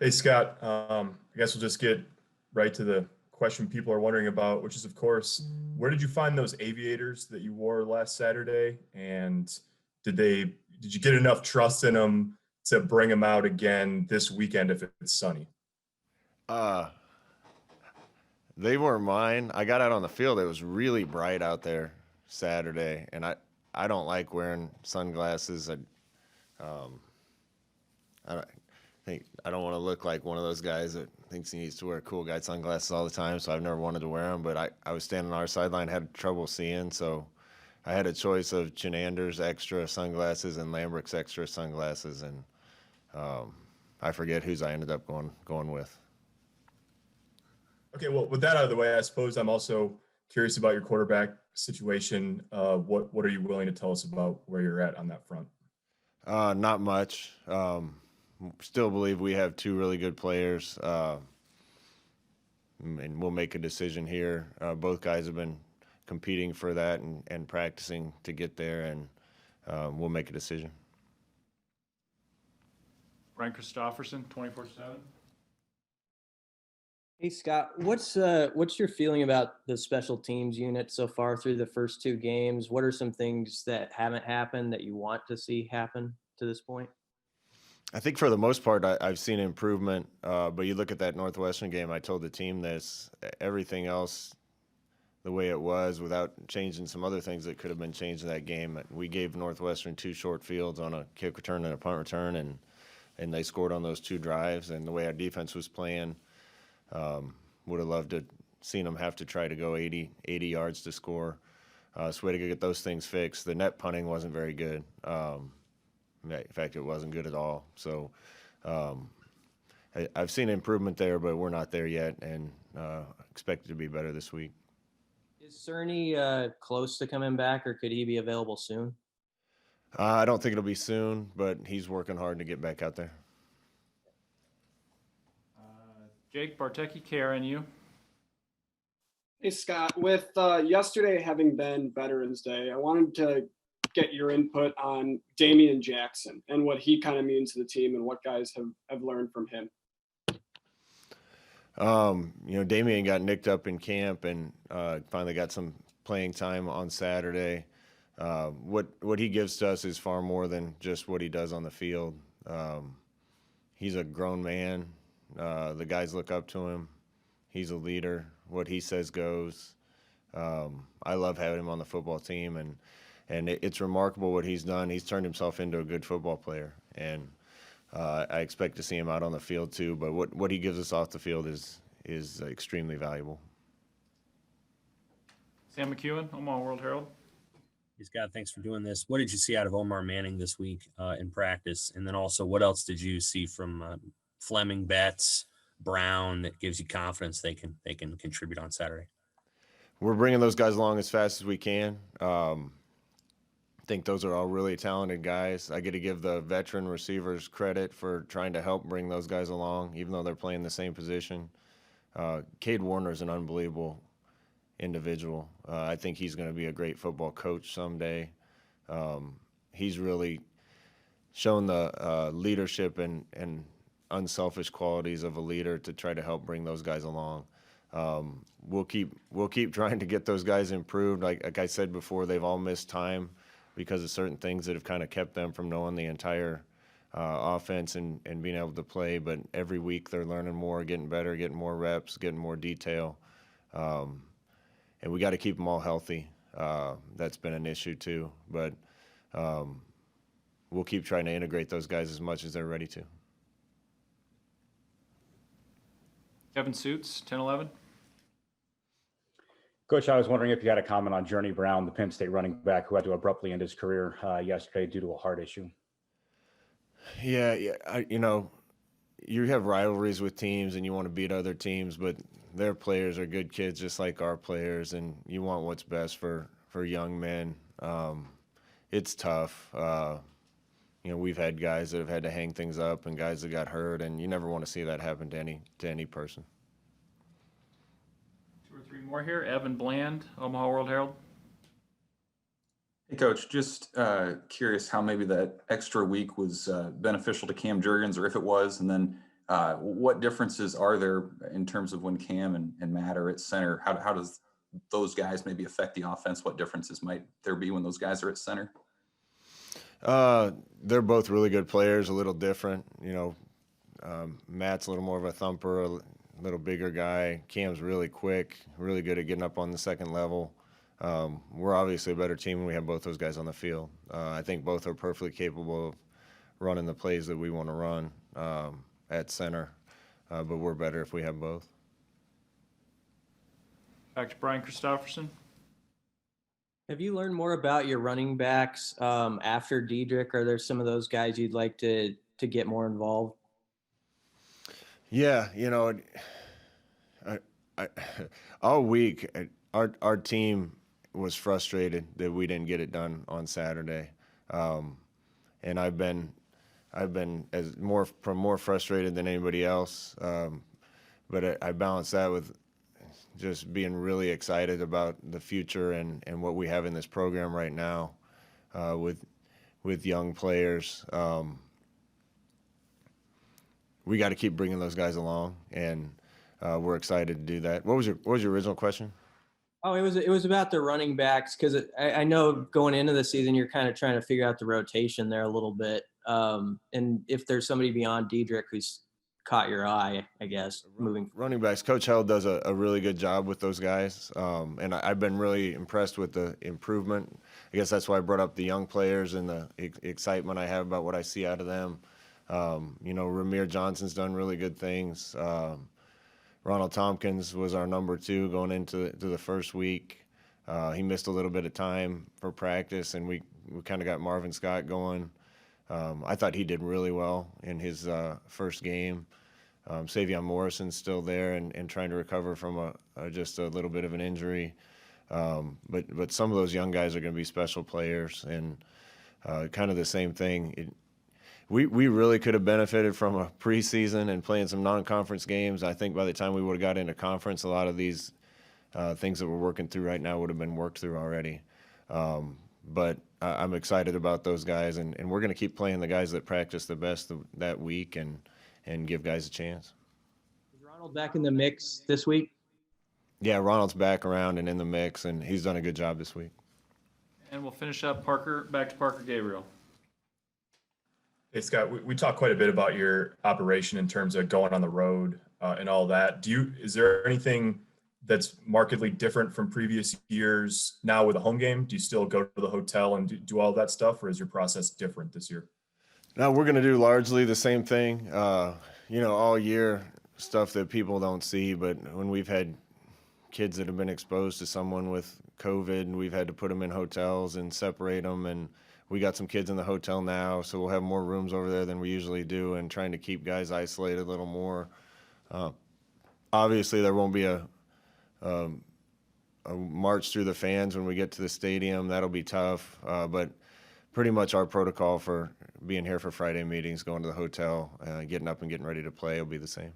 Hey, Scott. I guess we'll just get right to the question people are wondering about, which is, of course, where did you find those aviators that you wore last Saturday? And did you get enough trust in them to bring them out again this weekend if it's sunny? Uh, they weren't mine. I got out on the field. It was really bright out there Saturday, and I don't like wearing sunglasses. Um, I don't I don't want to look like one of those guys that thinks he needs to wear cool guy sunglasses all the time. So I've never wanted to wear them. But I was standing on our sideline, had trouble seeing, so I had a choice of Chenander's extra sunglasses and Lambrick's extra sunglasses, and um, I forget whose I ended up going with. Okay, well, with that out of the way, I suppose I'm also curious about your quarterback situation. What are you willing to tell us about where you're at on that front? Not much. Still believe we have two really good players, and we'll make a decision here. Both guys have been competing for that and practicing to get there, and we'll make a decision. Ryan Christopherson, 24/7. Hey Scott, what's your feeling about the special teams unit so far through the first two games? What are some things that haven't happened that you want to see happen to this point? I think for the most part, I've seen improvement. But you look at that Northwestern game, I told the team this, everything else the way it was without changing some other things that could have been changed in that game. We gave Northwestern two short fields on a kick return and a punt return, and they scored on those two drives. And the way our defense was playing, would have loved to seen them have to try to go 80 yards to score. So we had to get those things fixed. The net punting wasn't very good. In fact, it wasn't good at all. So I've seen improvement there, but we're not there yet, and expect it to be better this week. Is Cerny close to coming back, or could he be available soon? I don't think it'll be soon, but he's working hard to get back out there. Jake Bartecki, KRNU. Hey Scott, with yesterday having been Veterans Day, I wanted to get your input on Damian Jackson and what he kind of means to the team and what guys have learned from him. Damian got nicked up in camp and finally got some playing time on Saturday. What he gives to us is far more than just what he does on the field. He's a grown man. The guys look up to him. He's a leader. What he says goes. I love having him on the football team, and it's remarkable what he's done. He's turned himself into a good football player, and I expect to see him out on the field too. But what he gives us off the field is extremely valuable. Sam McEwen, Omaha World Herald. Hey Scott, thanks for doing this. What did you see out of Omar Manning this week in practice? And then also, what else did you see from Fleming, Betts, Brown that gives you confidence they can contribute on Saturday? We're bringing those guys along as fast as we can. I think those are all really talented guys. I get to give the veteran receivers credit for trying to help bring those guys along, even though they're playing the same position. Cade Warner is an unbelievable individual. I think he's going to be a great football coach someday. He's really shown the leadership and unselfish qualities of a leader to try to help bring those guys along. We'll keep trying to get those guys improved. Like I said before, they've all missed time because of certain things that have kind of kept them from knowing the entire offense and being able to play. But every week they're learning more, getting better, getting more reps, getting more detail. And we got to keep them all healthy. That's been an issue too. But we'll keep trying to integrate those guys as much as they're ready to. Kevin Suits, 10-11. Coach, I was wondering if you had a comment on Journey Brown, the Penn State running back who had to abruptly end his career yesterday due to a heart issue. Yeah. You have rivalries with teams and you want to beat other teams, but their players are good kids just like our players, and you want what's best for young men. It's tough. We've had guys that have had to hang things up and guys that got hurt, and you never want to see that happen to any person. Two or three more here. Evan Bland, Omaha World Herald. Hey, Coach, just curious how maybe that extra week was beneficial to Cam Jurgens, or if it was, and then what differences are there in terms of when Cam and Matt are at center? How does those guys maybe affect the offense? What differences might there be when those guys are at center? They're both really good players, a little different. Matt's a little more of a thumper, a little bigger guy. Cam's really quick, really good at getting up on the second level. We're obviously a better team when we have both those guys on the field. I think both are perfectly capable of running the plays that we want to run at center, but we're better if we have both. Back to Brian Christopherson. Have you learned more about your running backs after Diedrich? Are there some of those guys you'd like to get more involved? Yeah, all week our team was frustrated that we didn't get it done on Saturday, and I've been more frustrated than anybody else. But I balance that with just being really excited about the future and what we have in this program right now with young players. We got to keep bringing those guys along, and we're excited to do that. What was your original question? Oh, it was about the running backs, because I know going into the season you're kind of trying to figure out the rotation there a little bit, and if there's somebody beyond Diedrich who's caught your eye, I guess, moving. Running backs, Coach Held does a really good job with those guys, and I've been really impressed with the improvement. I guess that's why I brought up the young players and the excitement I have about what I see out of them. Ramir Johnson's done really good things. Ronald Tompkins was our number 2 going into the first week. He missed a little bit of time for practice, and we kind of got Marvin Scott going. I thought he did really well in his first game. Savion Morrison's still there and trying to recover from just a little bit of an injury. But some of those young guys are going to be special players, and kind of the same thing. We really could have benefited from a preseason and playing some non-conference games. I think by the time we would have got into conference, a lot of these things that we're working through right now would have been worked through already. But I'm excited about those guys, and we're going to keep playing the guys that practice the best that week and give guys a chance. Is Ronald back in the mix this week? Yeah, Ronald's back around and in the mix, and he's done a good job this week. And we'll finish up back to Parker Gabriel. Hey, Scott, we talked quite a bit about your operation in terms of going on the road and all that. Is there anything that's markedly different from previous years now with a home game? Do you still go to the hotel and do all that stuff, or is your process different this year? No, we're going to do largely the same thing, all year, stuff that people don't see. But when we've had kids that have been exposed to someone with COVID, and we've had to put them in hotels and separate them, and we got some kids in the hotel now, so we'll have more rooms over there than we usually do, and trying to keep guys isolated a little more. Obviously, there won't be a march through the fans when we get to the stadium. That'll be tough, but pretty much our protocol for being here for Friday meetings, going to the hotel, getting up and getting ready to play will be the same.